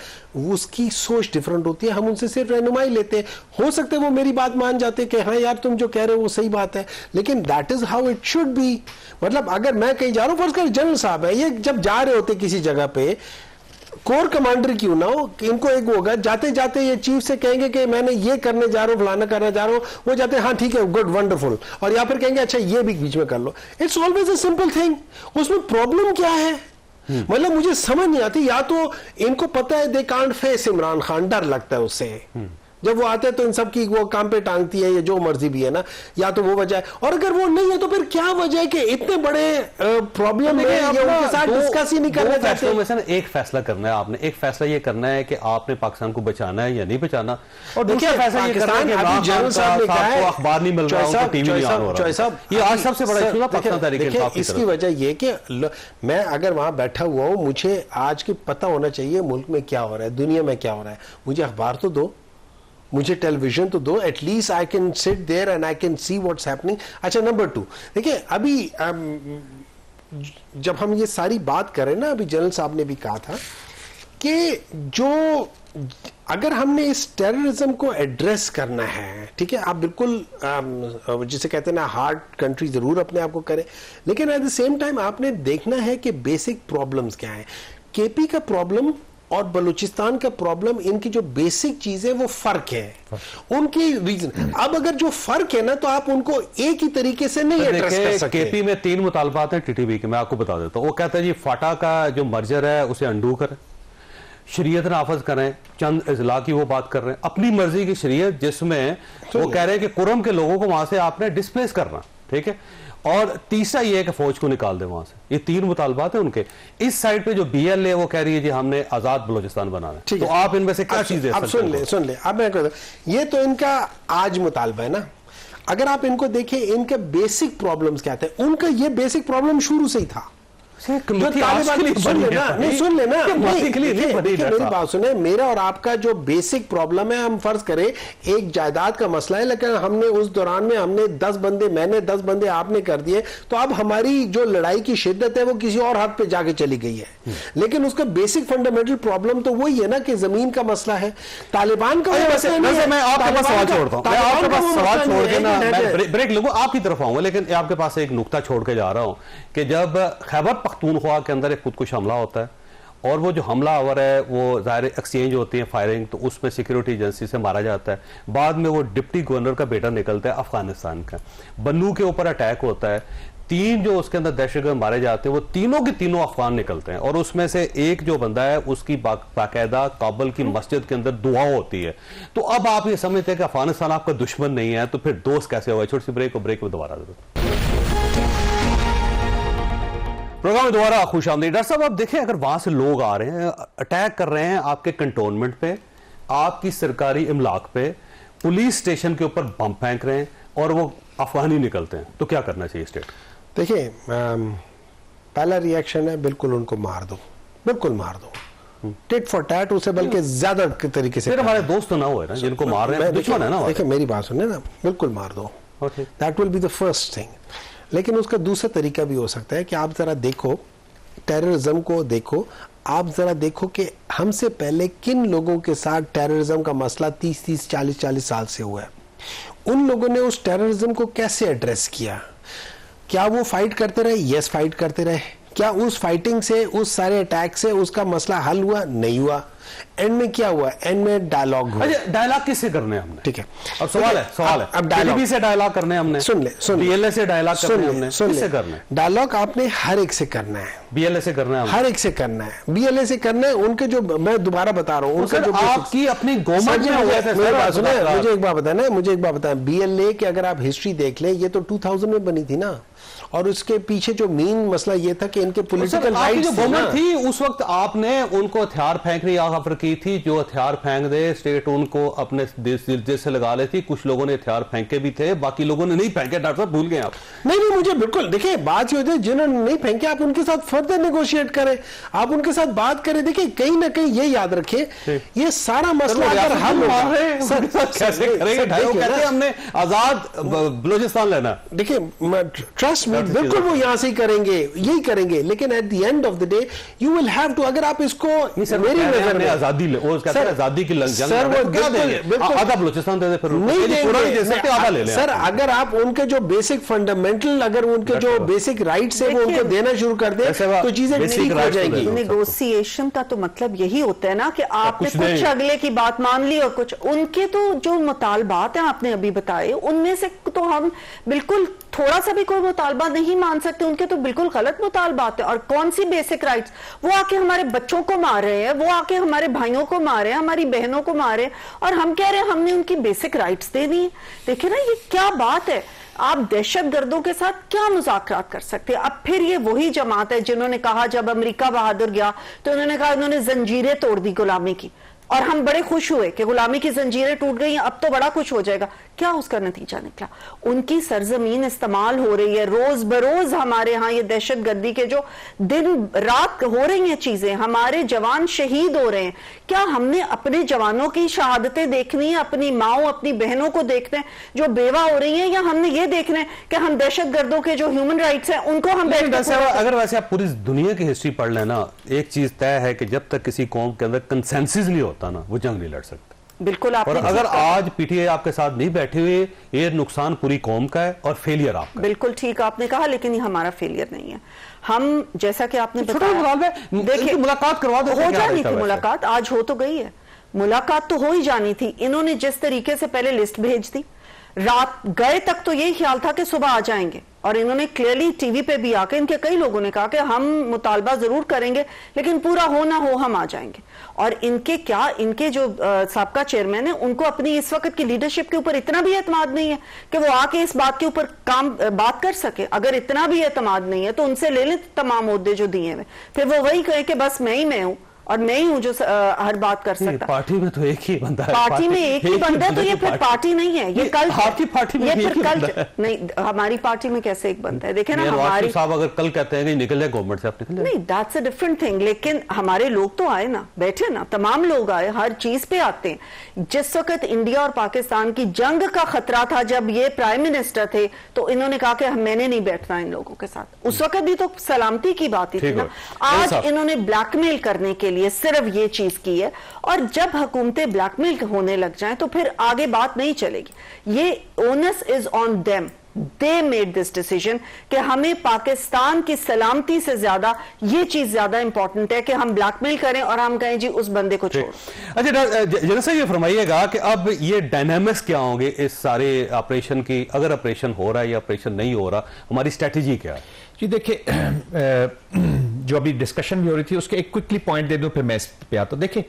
[SPEAKER 8] उसकी सोच डिफरेंट होती है। हम उनसे सिर्फ रहनुमाई लेते हैं, हो सकता है वो मेरी बात मान जाते कि हाँ यार तुम जो कह रहे हो वो सही बात है, लेकिन that is how it should be. मतलब अगर मैं कहीं जा रहा हूँ, फर्ज कर जनरल साहब है, ये जब जा रहे होते किसी जगह पे, कोर कमांडर क्यों ना हो, इनको एक होगा, जाते जाते ये चीफ से कहेंगे कि मैंने ये करने जा रहा हूं, फलाना करने जा रहा हूं, वो जाते हाँ ठीक है, गुड, वंडरफुल, और या फिर कहेंगे अच्छा ये भी बीच में कर लो। It's always a simple thing. उसमें प्रॉब्लम क्या है? मतलब मुझे समझ नहीं आती, या तो इनको पता है they can't face Imran Khan, डर लगता है उससे, जब वो आते हैं तो इन सब की वो काम पे टांगती है, ये जो मर्जी भी है ना, या तो वो वजह है, और अगर वो नहीं है तो फिर क्या वजह है कि इतने बड़े प्रॉब्लम में ये उनके साथ डिस्कस ही नहीं करना चाहते?
[SPEAKER 6] में से ना एक फैसला करना है आपने, एक फैसला ये करना है कि आपने पाकिस्तान को बचाना है या नहीं बचाना, और दूसरा फैसला ये करना है कि जनरल साहब ने कहा है अखबार नहीं मिल रहा, उनको टीवी नहीं ऑन हो रहा। ये आज सबसे बड़ा इशू है पाकिस्तान तहरीक इंसाफ की।
[SPEAKER 8] इसकी वजह ये कि मैं अगर वहां बैठा हुआ हूं, मुझे आज की पता होना चाहिए मुल्क में क्या हो रहा है, दुनिया में क्या हो रहा है। मुझे अखबार तो दो, मुझे टेलीविजन तो दो, at least I can sit there and I can see what's happening. अच्छा, नंबर 2, देखिए अभी जब हम ये सारी बात करें ना, अभी जनरल साहब ने भी कहा था कि जो अगर हमने इस टेररिज्म को एड्रेस करना है, ठीक है, आप बिल्कुल जिसे कहते हैं ना हार्ड कंट्री जरूर अपने आप को करें, लेकिन एट द सेम टाइम आपने देखना है कि बेसिक प्रॉब्लम्स क्या है। केपी का प्रॉब्लम और बलूचिस्तान का प्रॉब्लम, इनकी जो बेसिक चीजें वो फर्क है, उनकी रीजन। अब अगर जो फर्क है ना तो आप उनको एक ही तरीके से नहीं एड्रेस कर सकते।
[SPEAKER 6] केपी में 3 मुतालबात हैं टीटीपी के, मैं आपको बता देता हूं। वो कहता है जी फाटा का जो मर्जर है उसे अंडू करें, शरीयत नाफज करें, चंद इजला की वो बात कर रहे हैं, अपनी मर्जी की शरीयत जिसमें वो कह रहे हैं कि कुरम के लोगों को वहां से आपने डिस्प्लेस करना, ठीक है, और तीसरा ये है कि फौज को निकाल दे वहां से। ये 3 मुतालबात हैं उनके। इस साइड पे जो बीएलए वो कह रही है जी हमने आजाद बलूचिस्तान बनाना है, तो आप इनमें से क्या चीजें
[SPEAKER 8] अब सुन ले अब मैं कहता हूं, ये तो इनका आज मुतालबा है ना। अगर आप इनको देखें, इनके बेसिक प्रॉब्लम्स क्या थे, उनका ये बेसिक प्रॉब्लम शुरू से ही था। मेरी बात सुने, मेरा और आपका जो बेसिक प्रॉब्लम है, हम फर्ज करें एक जायदाद का मसला है, लेकिन हमने उस दौरान में हमने 10 बंदे, मैंने 10 बंदे आपने कर दिए, तो अब हमारी जो लड़ाई की शिद्दत है वो किसी और हद पे जाके चली गई है। लेकिन उसका बेसिक फंडामेंटल प्रॉब्लम तो वही है ना कि जमीन का मसला है, तालिबान का मसला नहीं है।
[SPEAKER 6] मैं आपके पास सवाल छोड़ता हूं, मैं आपके पास सवाल छोड़ के ना मैं ब्रेक लूंगा, आपकी तरफ आऊंगा, लेकिन आपके पास एक नुक्ता छोड़ के जा रहा हूं कि जब खैबर पख्तूनख्वा के अंदर एक खुदकुश हमला होता है और वो जो हमलावर है वो ज़ाहिर एक्सचेंज होती है फायरिंग, तो उसमें सिक्योरिटी एजेंसी से मारा जाता है। बाद में वो डिप्टी गवर्नर का बेटा निकलता है अफगानिस्तान का, बन्नू के ऊपर अटैक होता है, 3 जो उसके अंदर दहशतगर्द मारे जाते हैं वो तीनों के तीनों अफगान निकलते हैं, और उसमें से एक जो बंदा है उसकी बाकायदा काबुल की मस्जिद के अंदर दुआ होती है। तो अब आप ये समझते हैं कि अफगानिस्तान आपका दुश्मन नहीं है, तो फिर दोस्त कैसे होगा? छोटी सी ब्रेक में दोबारा प्रोग्राम में दोबारा खुश आमदीद। डॉक्टर साहब, आप देखें, अगर वहां से लोग आ रहे हैं, अटैक कर रहे हैं आपके कंटोनमेंट पे, आपकी सरकारी इमलाक पे, पुलिस स्टेशन के ऊपर बम फेंक रहे हैं और वो अफगानी निकलते हैं, तो क्या करना चाहिए स्टेट?
[SPEAKER 8] देखिए, पहला रिएक्शन है बिल्कुल उनको मार दो, बिल्कुल मार दो, टिट फॉर टैट, उसे बल्कि ज्यादा तरीके से।
[SPEAKER 6] फिर हमारे दोस्त ना हुए ना जिनको मार रहे हैं, दुश्मन है ना।
[SPEAKER 8] देखिए मेरी बात सुनिए ना, बिल्कुल मार दो, that will be the first thing. लेकिन उसका दूसरा तरीका भी हो सकता है कि आप जरा देखो टेररिज्म को, देखो आप जरा देखो कि हमसे पहले किन लोगों के साथ टेररिज्म का मसला 30-30, 40-40 साल से हुआ है। उन लोगों ने उस टेररिज्म को कैसे एड्रेस किया? क्या वो फाइट करते रहे? यस, फाइट करते रहे। क्या उस फाइटिंग से, उस सारे अटैक से उसका मसला हल हुआ? नहीं हुआ। एंड में क्या हुआ? एंड में डायलॉग हुआ।
[SPEAKER 6] अच्छा, डायलॉग किससे करने हमने?
[SPEAKER 8] ठीक है,
[SPEAKER 6] अब सवाल है
[SPEAKER 8] अब डायलॉग
[SPEAKER 6] से डायलॉग करने हमने,
[SPEAKER 8] सुन ले,
[SPEAKER 6] बीएलए से डायलॉग करने हमने, किससे करना?
[SPEAKER 8] डायलॉग आपने हर एक से करना है,
[SPEAKER 6] बीएलए से करना है,
[SPEAKER 8] हर एक से करना है, बीएलए से करना है। उनके जो, मैं दोबारा बता रहा हूँ, उनका जो
[SPEAKER 6] आपकी अपनी गवर्नमेंट में हुआ था।
[SPEAKER 8] मुझे एक बात बताना, बीएलए की अगर आप हिस्ट्री देख लें, ये तो 2000 में बनी थी ना, और उसके पीछे जो मेन मसला ये था कि इनके पॉलिटिकल राइट्स
[SPEAKER 6] थी, उस वक्त आपने उनको हथियार फेंकने की ऑफर की थी, जो हथियार फेंक दे स्टेट उनको अपने दिल से लगा लेती। कुछ लोगों ने हथियार फेंके भी थे, बाकी लोगों ने नहीं फेंके। डॉक्टर साहब भूल गए आप?
[SPEAKER 8] नहीं, मुझे बिल्कुल, देखिए बात ये होती है, जिन्होंने नहीं फेंके आप उनके साथ फर्दर नेगोशिएट करें, आप उनके साथ बात करें। देखिए कहीं ना कहीं ये याद रखिए, ये सारा मसला अगर हम
[SPEAKER 6] कैसे करेंगे? हमने आजाद बलूचिस्तान लेना,
[SPEAKER 8] देखिए ट्रस्ट मी, बिल्कुल वो यहां से ही करेंगे, यही करेंगे, लेकिन at the end of the day you will have to, अगर आप इसको मेरी नजर में
[SPEAKER 6] आजादी आजादी की आधा बलूचिस्तान दे दे, फिर
[SPEAKER 8] नहीं, सर अगर आप उनके जो बेसिक फंडामेंटल, अगर उनके जो बेसिक राइट्स है वो उनको देना शुरू कर दे तो चीजें ठीक हो जाएंगी।
[SPEAKER 7] नेगोशिएशन का तो मतलब यही होता है ना कि आपने कुछ अगले की बात मान ली और कुछ उनके तो जो मुतालबात हैं आपने अभी बताए, उनमें से तो हम बिल्कुल थोड़ा सा भी कोई मुतालबा नहीं मान सकते। उनके तो बिल्कुल गलत मुतालबात है। और कौन सी बेसिक राइट्स? वो आके हमारे बच्चों को मार रहे हैं, वो आके हमारे भाइयों को मार रहे हैं, हमारी बहनों को मार रहे हैं, और हम कह रहे हैं हमने उनकी बेसिक राइट्स दे दी। देखिए ना, ये क्या बात है? आप दहशतगर्दों के साथ क्या मुज़ाकरात कर सकते हैं? अब फिर ये वही जमात है जिन्होंने कहा, जब अमेरिका बहादुर गया तो उन्होंने कहा उन्होंने जंजीरें तोड़ दी गुलामी की, और हम बड़े खुश हुए कि गुलामी की जंजीरें टूट गई, अब तो बड़ा कुछ हो जाएगा। क्या उसका नतीजा निकला? उनकी सरजमीन इस्तेमाल हो रही है। रोज बरोज हमारे यहाँ ये दहशतगर्दी के जो दिन रात हो रही हैं चीजें, हमारे जवान शहीद हो रहे हैं। क्या हमने अपने जवानों की शहादतें देखनी है, अपनी माओ अपनी बहनों को देखना है जो बेवा हो रही हैं, या हमने ये देखना है कि हम दहशतगर्दों के जो ह्यूमन राइट्स हैं उनको हम
[SPEAKER 6] अगर वैसे आप पूरी दुनिया की हिस्ट्री पढ़ लेना, एक चीज तय है कि जब तक किसी कौम के अंदर कंसेंसस नहीं होता, होता ना, वो जंग नहीं लड़ सकते।
[SPEAKER 7] बिल्कुल
[SPEAKER 6] और
[SPEAKER 7] आपने
[SPEAKER 6] अगर आज पीटीआई आपके साथ नहीं बैठे हुए, ये नुकसान पूरी कौम का है और फेलियर आपका।
[SPEAKER 7] बिल्कुल ठीक आपने कहा, लेकिन ये हमारा फेलियर नहीं है। हम जैसा कि आपने बताया,
[SPEAKER 6] देखिए मुलाकात करवा दो,
[SPEAKER 7] हो जानी थी मुलाकात, आज हो तो गई है, मुलाकात तो हो ही जानी थी। इन्होंने जिस तरीके से पहले लिस्ट भेज दी, रात गए तक तो यही ख्याल था कि सुबह आ जाएंगे, और इन्होंने क्लियरली टीवी पे भी आके इनके कई लोगों ने कहा कि हम मुतालबा जरूर करेंगे लेकिन पूरा हो ना हो हम आ जाएंगे। और इनके जो साबका चेयरमैन है, उनको अपनी इस वक्त की लीडरशिप के ऊपर इतना भी एतमाद नहीं है कि वो आके इस बात के ऊपर बात कर सके। अगर इतना भी एतमाद नहीं है तो उनसे ले लें तमाम ओहदे जो दिए हुए, फिर वो वही कहे कि बस मैं ही हूं और मैं ही हूं जो हर बात कर सकता।
[SPEAKER 6] पार्टी में तो एक ही बंदा है,
[SPEAKER 7] पार्टी में एक ही बंदा है, तो ये फिर पार्टी नहीं है, ये कल
[SPEAKER 6] आपकी पार्टी में
[SPEAKER 7] ये
[SPEAKER 6] एक
[SPEAKER 7] फिर
[SPEAKER 6] ही
[SPEAKER 7] कल
[SPEAKER 6] बंदा है।
[SPEAKER 7] नहीं, हमारी पार्टी में कैसे एक बंदा है? देखे ना,
[SPEAKER 6] नवाज
[SPEAKER 7] हमारी
[SPEAKER 6] साहब अगर कल कहते हैं कि निकल जाए गवर्नमेंट से, आप निकल जाए।
[SPEAKER 7] नहीं, दैट्स अ डिफरेंट थिंग, लेकिन हमारे लोग तो आए ना, बैठे ना, तमाम लोग आए, हर चीज पे आते हैं। जिस वक्त इंडिया और पाकिस्तान की जंग का खतरा था, जब ये प्राइम मिनिस्टर थे, तो इन्होंने कहा कि मैंने नहीं बैठना इन लोगों के साथ। उस वक्त भी तो सलामती की बात ही थी ना। आज इन्होंने ब्लैकमेल करने के लिए सिर्फ ये चीज की है, और जब हुकूमतें ब्लैकमेल होने लग जाएं तो फिर आगे बात नहीं चलेगी। ये onus is on them, they made this decision कि हमें पाकिस्तान की सलामती से ज्यादा ये चीज ज्यादा इंपॉर्टेंट है कि हम ब्लैकमेल करें और हम कहें जी उस बंदे को छोड़ो।
[SPEAKER 6] अच्छा जनरल साहब, ये फरमाइएगा कि अब ये डायनामिक्स क्या होंगे इस सारे ऑपरेशन की? अगर ऑपरेशन हो रहा है या ऑपरेशन नहीं हो रहा, हमारी स्ट्रेटेजी क्या है?
[SPEAKER 9] जी देखिए, जो अभी डिस्कशन भी हो रही थी उसके एक क्विकली पॉइंट दे दूं, फिर मैं इस पे आता हूं। देखिए,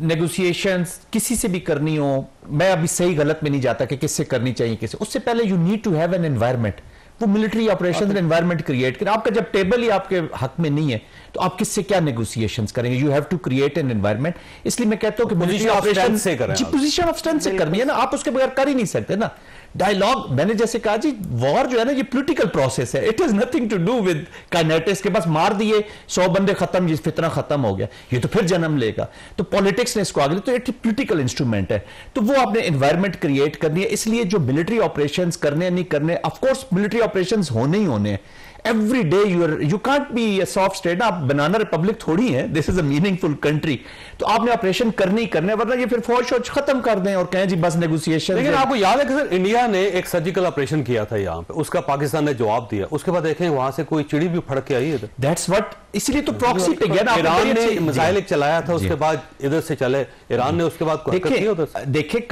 [SPEAKER 9] नेगोशिएशंस किसी से भी करनी हो, मैं अभी सही गलत में नहीं जाता कि किससे करनी चाहिए किससे, उससे पहले you need to have an environment. वो मिलिट्री ऑपरेशन एनवायरमेंट क्रिएट करें। आपका जब टेबल ही आपके हक में नहीं है तो आप किससे क्या नेगोशिएशंस करेंगे? You have to create an environment. इसलिए मैं कहता हूं कि मिलिट्री ऑपरेशन
[SPEAKER 6] से करें,
[SPEAKER 9] पोजीशन ऑफ स्ट्रेंथ से करनी है ना, आप उसके बगैर कर ही नहीं सकते ना। डायलॉग, मैंने जैसे कहा जी, वॉर जो है ना, ये पॉलिटिकल प्रोसेस है, it is nothing to do with kinetics के बस मार दिए 100 बंदे खत्म, ये फितना खत्म हो गया, ये तो फिर जन्म लेगा। तो पॉलिटिक्स ने इसको आगे, तो एक पॉलिटिकल इंस्ट्रूमेंट है, तो वो आपने एनवायरमेंट क्रिएट करनी है। इसलिए जो मिलिट्री ऑपरेशंस करने नहीं करने, ऑफ कोर्स मिलिट्री ऑपरेशंस होने ही होने हैं। Every day you can't be A soft state. आप बनाना रिपब्लिक थोड़ी है, this is a meaningful country. तो आपने ऑपरेशन करनी ही करने, वरना ये फिर फौज शौज खत्म कर दें और कहें जी बस नेगोशिएशन।
[SPEAKER 6] लेकिन आपको याद है कि सर इंडिया ने एक सर्जिकल ऑपरेशन किया था यहाँ पे, उसका पाकिस्तान ने जवाब दिया, उसके बाद देखें वहां से कोई चिड़ी भी फड़क के आई है।
[SPEAKER 9] दैट्स व्हाट, इसलिए तो प्रॉक्सी पे गया ना।
[SPEAKER 6] ईरान ने मिसाइल चलाया था, उसके बाद इधर से चले ईरान ने, उसके बाद
[SPEAKER 9] देखिए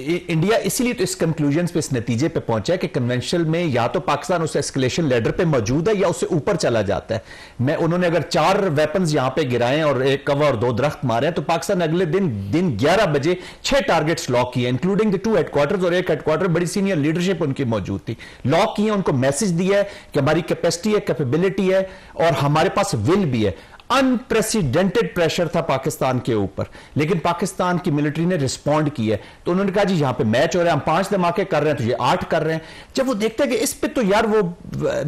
[SPEAKER 9] इंडिया इसीलिए तो इस कंक्लूजन पे, इस नतीजे पे पहुंचा है कि कन्वेंशनल में या तो पाकिस्तान उस एस्केलेशन लेडर पे मौजूद है या उससे ऊपर चला जाता है। उन्होंने अगर 4 वेपन्स यहां पे गिराए और एक कवर और 2 दरख्त मारे, तो पाकिस्तान अगले दिन 11 बजे 6 टारगेट्स लॉक किए, इंक्लूडिंग द 2 हेडक्वार्टर्स, और एक हेडक्वार्टर बड़ी सीनियर लीडरशिप उनकी मौजूद थी। लॉक किए, उनको मैसेज दिया है कि हमारी कैपेसिटी है, कैपेबिलिटी है और हमारे पास विल भी है। अनप्रेसिडेंटेड प्रेशर था पाकिस्तान के ऊपर, लेकिन पाकिस्तान की मिलिट्री ने रिस्पॉन्ड किया। तो उन्होंने कहा जी यहां पे मैच हो रहा है, हम 5 धमाके कर रहे हैं तो ये 8 कर रहे हैं। जब वो देखते हैं कि इस पे तो यार वो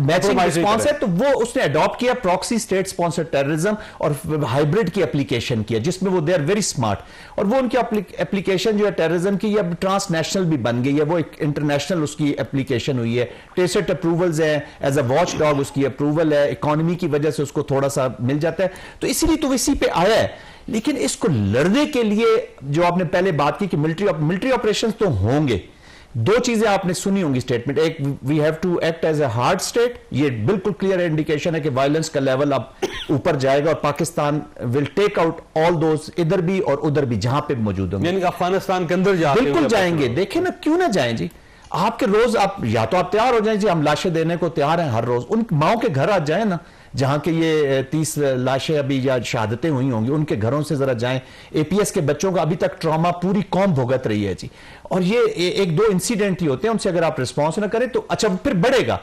[SPEAKER 9] मैचिंग रिस्पॉन्स है, तो वो उसने अडॉप्ट किया प्रॉक्सी स्टेट स्पॉन्सर्ड टेररिज्म और हाइब्रिड की एप्लीकेशन किया, जिसमें वो दे आर वेरी स्मार्ट। और वो उनकी एप्लीकेशन जो है टेररिज्म की, ये ट्रांसनेशनल भी बन गई है, वो एक इंटरनेशनल उसकी एप्लीकेशन हुई है। टेसेट अप्रूवल्स है, एज अ वॉच डॉग उसकी अप्रूवल है, इकोनॉमी की वजह से उसको थोड़ा सा मिल जाता है। तो इसीलिए तो इसी पे आया है। लेकिन इसको लड़ने के लिए जो आपने पहले बात की कि मिलिट्री ऑपरेशंस तो होंगे। 2 चीजें आपने सुनी होंगी स्टेटमेंट, एक we have to act as a hard state, ये बिल्कुल क्लियर इंडिकेशन है कि वायलेंस का लेवल अब ऊपर जाएगा और Pakistan will take out all those, इधर भी और उधर भी जहां पे मौजूद होंगे,
[SPEAKER 6] यानी अफगानिस्तान के अंदर
[SPEAKER 9] बिल्कुल जाएंगे। देखें ना, क्यों ना जाएं जी। आपके रोज आप या तो आप तैयार हो जाएं जी, हम लाशें देने को तैयार हैं हर रोज, उन माओ के घर आ जाए ना, जहां के ये 30 लाशें अभी या शहादतें हुई होंगी, उनके घरों से जरा जाएं। एपीएस के बच्चों का अभी तक ट्रॉमा पूरी कौम भुगत रही है जी, और ये 1-2 इंसिडेंट ही होते हैं, उनसे अगर आप रिस्पॉन्स ना करें तो अच्छा फिर बढ़ेगा।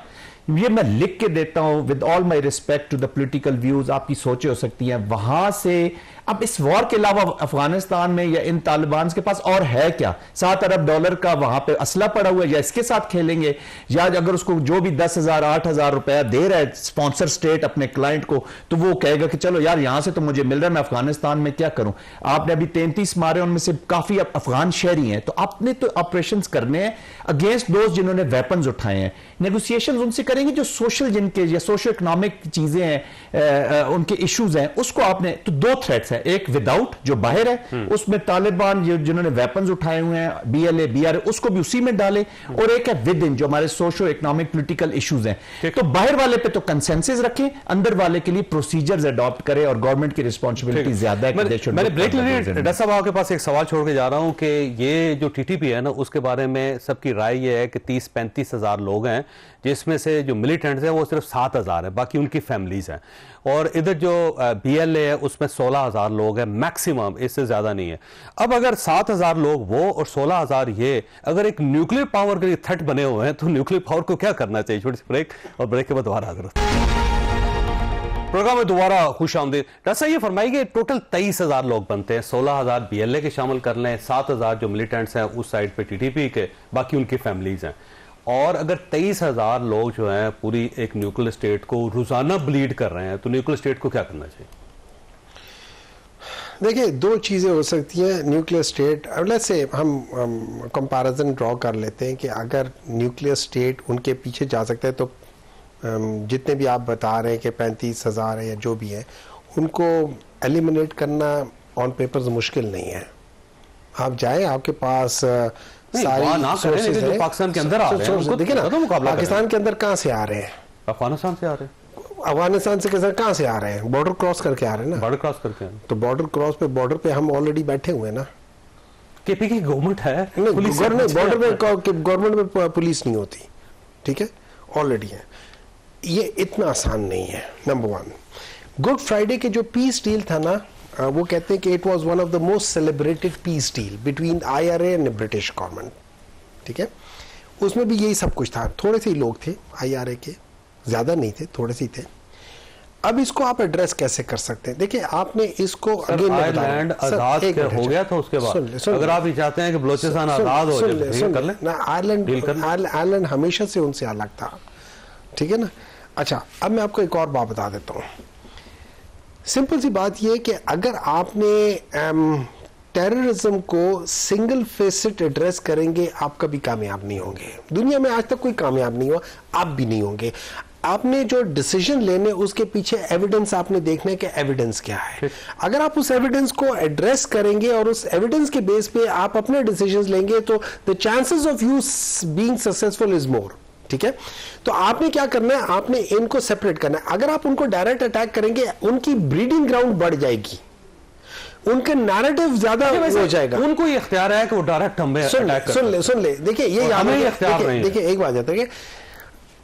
[SPEAKER 9] ये मैं लिख के देता हूं with all my respect to the political views, आपकी सोचें हो सकती हैं वहां से। अब इस वॉर के अलावा अफगानिस्तान में या इन तालिबान के पास और है क्या? $7 अरब का वहां पे असला पड़ा हुआ है, या इसके साथ खेलेंगे, या अगर उसको जो भी 10,000 8,000 रुपया दे रहा है स्पॉन्सर स्टेट अपने क्लाइंट को, तो वो कहेगा कि चलो यार यहां से तो मुझे मिल रहा है, मैं अफगानिस्तान में क्या करूं। आपने अभी 33 मारे, उनमें से काफी अफगान शहरी हैं, तो आपने तो ऑपरेशन करने हैं अगेंस्ट दोस्त जिन्होंने वेपन्स उठाए हैं। नेगोशिएशन उनसे करेंगे जो सोशल जिनके या सोशो इकोनॉमिक चीजें हैं, उनके इश्यूज हैं, उसको आपने, तो 2 थ्रेट्स हैं। है, एक विदाउट जो बाहर है उसमें तालिबान जिन्होंने वेपन्स उठाए हुए हैं, BLA BRA, उसको भी उसी में डाले, और एक है विद इन जो हमारे सोशो इकोनॉमिक पॉलिटिकल इश्यूज हैं। तो बाहर वाले पे तो कंसेंसस रखें, अंदर वाले के लिए प्रोसीजर्स अडॉप्ट करें, और गवर्नमेंट की रिस्पॉन्सिबिलिटी ज्यादा है।
[SPEAKER 6] मैंने ब्रेक लेने डॉक्टर साहब आपके पास एक सवाल छोड़ के जा रहा हूं कि ये जो TTP है ना, उसके बारे में सबकी राय ये है कि 30-35 हजार लोग हैं, जिसमें से जो मिलिटेंट्स हैं वो सिर्फ 7,000 है, बाकी उनकी फैमिलीज हैं, और इधर जो BLA है उसमें 16,000 लोग हैं मैक्सिमम, इससे ज्यादा नहीं है। अब अगर 7,000 लोग वो और 16,000 ये अगर एक न्यूक्लियर पावर के लिए थ्रेट बने हुए हैं, तो न्यूक्लियर पावर को क्या करना चाहिए? छोटी सी ब्रेक, और ब्रेक के बाद दोबारा हाजिर प्रोग्राम में दोबारा खुश आमदीद। डॉक्टर साहब ये फरमाइए, टोटल 23,000 लोग बनते हैं, 16,000 BLA के शामिल कर लें, 7,000 जो मिलिटेंट्स हैं उस साइड पे TTP के, बाकी उनकी फैमिलीज हैं, और अगर 23,000 लोग जो हैं पूरी एक न्यूक्लियर स्टेट को रोजाना ब्लीड कर रहे हैं, तो न्यूक्लियर स्टेट को क्या करना चाहिए?
[SPEAKER 8] देखिए, दो चीज़ें हो सकती हैं। न्यूक्लियर स्टेट, लेट्स से हम कंपैरिजन ड्रॉ कर लेते हैं कि अगर न्यूक्लियर स्टेट उनके पीछे जा सकता है, तो जितने भी आप बता रहे हैं कि 35,000 है या जो भी है, उनको एलिमिनेट करना ऑन पेपर्स मुश्किल नहीं है। आप जाए, आपके पास सारी सोर्सेज हैं,
[SPEAKER 6] पाकिस्तान के अंदर आ रहे हैं,
[SPEAKER 8] देखिए ना, पाकिस्तान के अंदर कहाँ से आ रहे हैं?
[SPEAKER 6] अफगानिस्तान से आ रहे हैं।
[SPEAKER 8] अफगानिस्तान से कहाँ से आ रहे हैं? बॉर्डर क्रॉस करके आ रहे हैं ना।
[SPEAKER 6] बॉर्डर क्रॉस करके, तो
[SPEAKER 8] बॉर्डर पे हम ऑलरेडी बैठे हुए हैं ना।
[SPEAKER 6] KP की गवर्नमेंट है,
[SPEAKER 8] बॉर्डर में गवर्नमेंट में पुलिस नहीं होती, ठीक है, ऑलरेडी है। ये इतना आसान नहीं है, नंबर वन। गुड फ्राइडे के जो पीस डील था ना, वो कहते हैं कि it was one of the most celebrated peace deal between IRA and British government, ठीक है। उसमें भी यही सब कुछ था। थोड़े से ही लोग थे IRA के, ज्यादा नहीं थे, थोड़े से ही थे। अब इसको आप एड्रेस कैसे कर सकते हैं? देखिए, आपने इसको
[SPEAKER 6] आयरलैंड आजाद हो गया था, उसके बाद अगर आप ये चाहते हैं कि बलूचिस्तान आजाद हो जाए, कर लें।
[SPEAKER 8] आयरलैंड हमेशा से उनसे अलग था, ठीक है ना। अच्छा, अब मैं आपको एक और बात बता देता हूँ। सिंपल सी बात यह है कि अगर आपने टेररिज्म को सिंगल फेसेड एड्रेस करेंगे, आप कभी कामयाब नहीं होंगे। दुनिया में आज तक कोई कामयाब नहीं हुआ, आप भी नहीं होंगे। आपने जो डिसीजन लेने, उसके पीछे एविडेंस आपने देखना है कि एविडेंस क्या है। अगर आप उस एविडेंस को एड्रेस करेंगे और उस एविडेंस के बेस पे आप अपने डिसीजंस लेंगे, तो the chances of you being successful is more, ठीक है। तो आपने क्या करना है? आपने इनको सेपरेट करना है। अगर आप उनको डायरेक्ट अटैक करेंगे, उनकी ब्रीडिंग ग्राउंड बढ़ जाएगी, उनका नैरेटिव ज्यादा हो जाएगा।
[SPEAKER 6] उनको ये इख्तियार है कि वो डायरेक्ट हमें अटैक कर।
[SPEAKER 8] सुन ले, देखिए ये याद रखिए। देखिए, एक बात याद रखिए,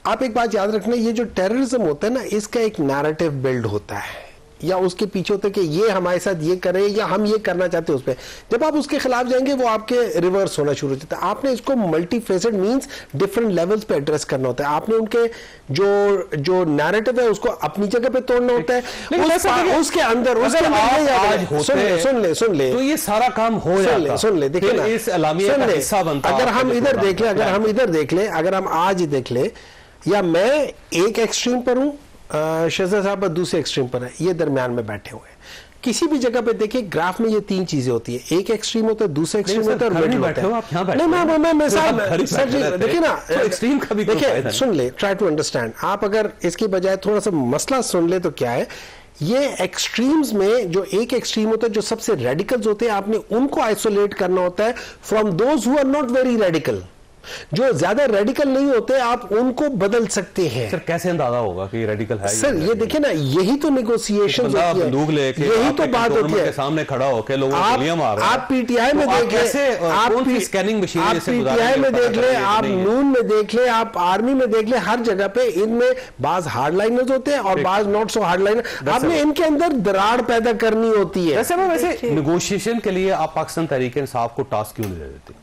[SPEAKER 8] आप एक बात याद रखना, ये जो टेररिज्म होता है ना, इसका एक नैरेटिव बिल्ड होता है, या उसके पीछे होता है कि ये हमारे साथ ये करे, या हम ये करना चाहते हैं उस पर। जब आप उसके खिलाफ जाएंगे, वो आपके रिवर्स होना शुरू हो जाता है। आपने इसको multi facet means different levels पे एड्रेस करना होता है। आपने उनके जो नैरेटिव है उसको अपनी जगह पे तोड़ना होता है, उसके अंदर सुन ले,
[SPEAKER 6] तो ये सारा काम हो जाता।
[SPEAKER 8] सुन ले, देखिए ना,
[SPEAKER 6] इस अलामिया का हिस्सा बनता।
[SPEAKER 8] अगर हम इधर देख ले, अगर हम आज ही देख ले, या मैं एक एक्सट्रीम पर हूं, शहजाद साहब दूसरे एक्सट्रीम पर है, ये दरमियान में बैठे हुए हैं। किसी भी जगह पे देखिए, ग्राफ में ये तीन चीजें होती है, एक एक्सट्रीम होता है, दूसरा एक्सट्रीम होता है, और मिडिल होता है। नहीं, मैं सर देखिए ना, एक्सट्रीम का भी देखिए, सुन ले, ट्राई टू अंडरस्टैंड। आप अगर इसकी बजाय थोड़ा सा मसला सुन ले, तो क्या है, ये एक्सट्रीम्स में जो एक एक्सट्रीम होता है, जो सबसे रेडिकल्स होते हैं, आपने उनको आइसोलेट करना होता है from those who are not very radical. जो ज्यादा रेडिकल नहीं होते, आप उनको बदल सकते हैं।
[SPEAKER 6] सर, कैसे अंदाजा होगा कि रेडिकल है?
[SPEAKER 8] सर, ये देखिए ना, यही तो नेगोशिएशन होती है, यही तो बात होती है।
[SPEAKER 6] सामने खड़ा होकर लोगों को गोलियां मार रहे हैं।
[SPEAKER 8] आप पीटीआई में देख ले, आप
[SPEAKER 6] स्कैनिंग मशीन से
[SPEAKER 8] पीटीआई में देख ले, आप नून में देख ले, आप आर्मी में देख ले, हर जगह पे इनमें बाज हार्डलाइनर्स होते हैं और बाज नॉट सो हार्डलाइनर। आपने इनके अंदर दरार पैदा करनी होती है।
[SPEAKER 6] वैसे नेगोशिएशन के लिए आप पाकिस्तान तहरीक इंसाफ को टास्क क्यों नहीं दे देते?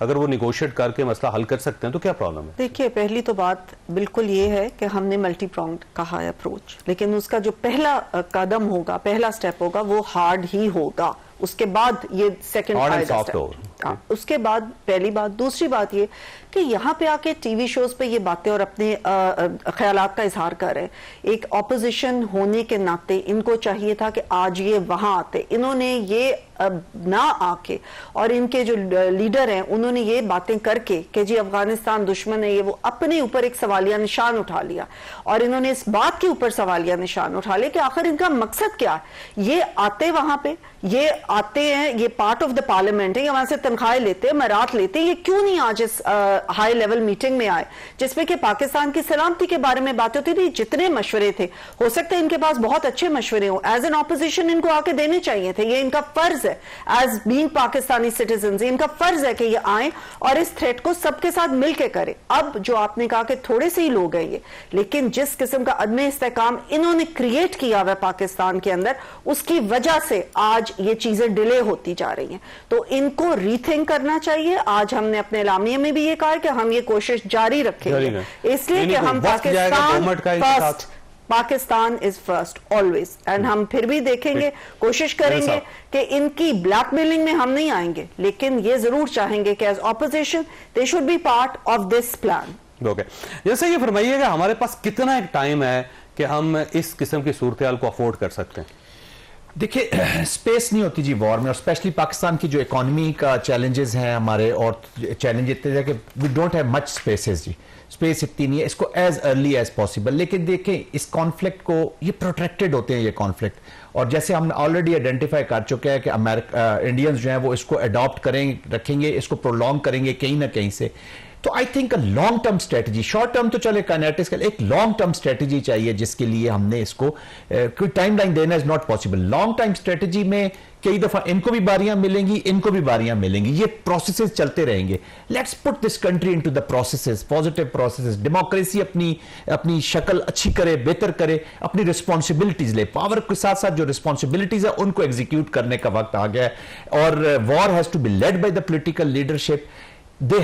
[SPEAKER 6] अगर वो निगोशिएट करके मसला हल कर सकते हैं, तो क्या प्रॉब्लम है?
[SPEAKER 7] देखिए, पहली तो बात बिल्कुल ये है कि हमने मल्टी प्रोंग्ड कहा है अप्रोच, लेकिन उसका जो पहला कदम होगा, पहला स्टेप होगा, वो हार्ड ही होगा। उसके बाद ये सेकंड उसके बाद पहली बात। दूसरी बात ये कि यहाँ पे आके टीवी शोज पे ये बातें और अपने ख्यालात का इजहार कर रहे हैं। एक ऑपोजिशन होने के नाते इनको चाहिए था कि आज ये वहां आते, इन्होंने ये ना आके और इनके जो लीडर हैं उन्होंने ये बातें करके कि जी अफगानिस्तान दुश्मन है, ये वो अपने ऊपर एक सवालिया निशान उठा लिया और इन्होंने इस बात के ऊपर सवालिया निशान उठा लिया कि आखिर इनका मकसद क्या है। ये आते वहां पे, ये आते हैं, ये पार्ट ऑफ द पार्लियामेंट है, वहां से तनख्वाहें लेते, मरात लेते, ये क्यों नहीं आज इस हाई लेवल मीटिंग में आए जिसमें कि पाकिस्तान की सलामती के बारे में बात होती थी। जितने मशवरे थे, हो सकता है इनके पास बहुत अच्छे मशवरे हो, एज एन ऑपोजिशन इनको आके देने चाहिए थे, ये इनका फर्ज है एज बीइंग पाकिस्तानी सिटीजन, इनका फर्ज है कि ये आए और इस थ्रेट को सबके साथ मिलकर करें। अब जो आपने कहा कि थोड़े से ही लोग हैं ये, लेकिन जिस किस्म का अदम इस्तेकाम इन्होंने क्रिएट किया हुआ पाकिस्तान के अंदर, उसकी वजह से आज ये चीजें डिले होती जा रही हैं। तो इनको रीथिंक करना चाहिए। आज हमने अपने एलामिया में भी ये कहा कि हम ये कोशिश जारी रखेंगे, इसलिए कि हम Pakistan is first always, and हम फिर भी देखेंगे, कोशिश करेंगे कि इनकी ब्लैकमेलिंग में हम नहीं आएंगे, लेकिन ये जरूर चाहेंगे कि as opposition they should be part of this plan.
[SPEAKER 6] Okay, जैसे ये फरमाइएगा हमारे पास कितना एक टाइम है कि हम इस किस्म की सूरत-ए-हाल को अफोर्ड कर सकते हैं?
[SPEAKER 9] देखिए, स्पेस नहीं होती जी वॉर में, और स्पेशली पाकिस्तान की जो इकोनॉमी का चैलेंजेस हैं हमारे, और चैलेंज इतने हैं कि we don't have much spaces जी, स्पेस इतनी नहीं है, इसको एज अर्ली एज पॉसिबल। लेकिन देखें, इस कॉन्फ्लिक्ट को, ये प्रोटेक्टेड होते हैं ये कॉन्फ्लिक्ट, और जैसे हमने ऑलरेडी आइडेंटिफाई कर चुके हैं कि इंडियंस जो हैं वो इसको अडॉप्ट करेंगे, रखेंगे, इसको प्रोलॉन्ग करेंगे कहीं ना कहीं से। तो I think long term strategy, short term तो चले काइनेटिक्स का, एक लॉन्ग टर्म स्ट्रेटजी चाहिए जिसके लिए हमने इसको कोई टाइमलाइन देना is not possible. Long time strategy में कई दफा इनको भी बारियां मिलेंगी, इनको भी बारियां मिलेंगी, ये प्रोसेसेस चलते रहेंगे। Let's put this country into the processes, positive processes. Democracy अपनी शक्ल अच्छी करे, बेहतर करे, अपनी रिस्पॉन्सिबिलिटीज ले, पावर के साथ साथ जो रिस्पॉन्सिबिलिटीज है उनको एग्जीक्यूट करने का वक्त आ गया है। और war has to be led by the political leadership. they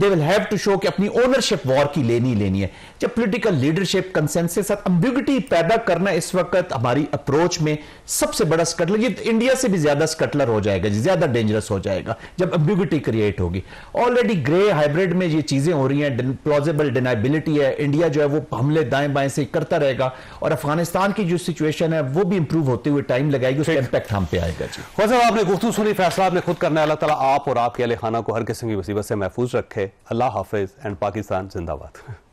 [SPEAKER 9] will have to show कि अपनी ओनरशिप वॉर की लेनी है। जब पॉलिटिकल लीडरशिप कंसेंसस और एम्बिग्युइटी पैदा करना इस वक्त हमारी अप्रोच में सबसे बड़ा स्कटलर, ये इंडिया से भी ज्यादा स्कटलर हो जाएगा, ज्यादा डेंजरस हो जाएगा जब एम्बिग्युइटी क्रिएट होगी। ऑलरेडी ग्रे हाइब्रिड में ये चीजें हो रही हैं, प्लॉजिबल डिनाइबिलिटी है, इंडिया जो है वो हमले दाएं बाएं से करता रहेगा, और अफगानिस्तान की जो सिचुएशन है वो भी इंप्रूव होते हुए टाइम लगाएगी, उसका इंपैक्ट हम पे आएगा। जी
[SPEAKER 6] वैसे आपने गुफ्तगू सुनी, फैसला आपने खुद करना है। अल्लाह ताला आप और आपके अहले खाना को हर किस्म की मुसीबत से महफूज रखे। अल्लाह हाफिज एंड पाकिस्तान जिंदाबाद।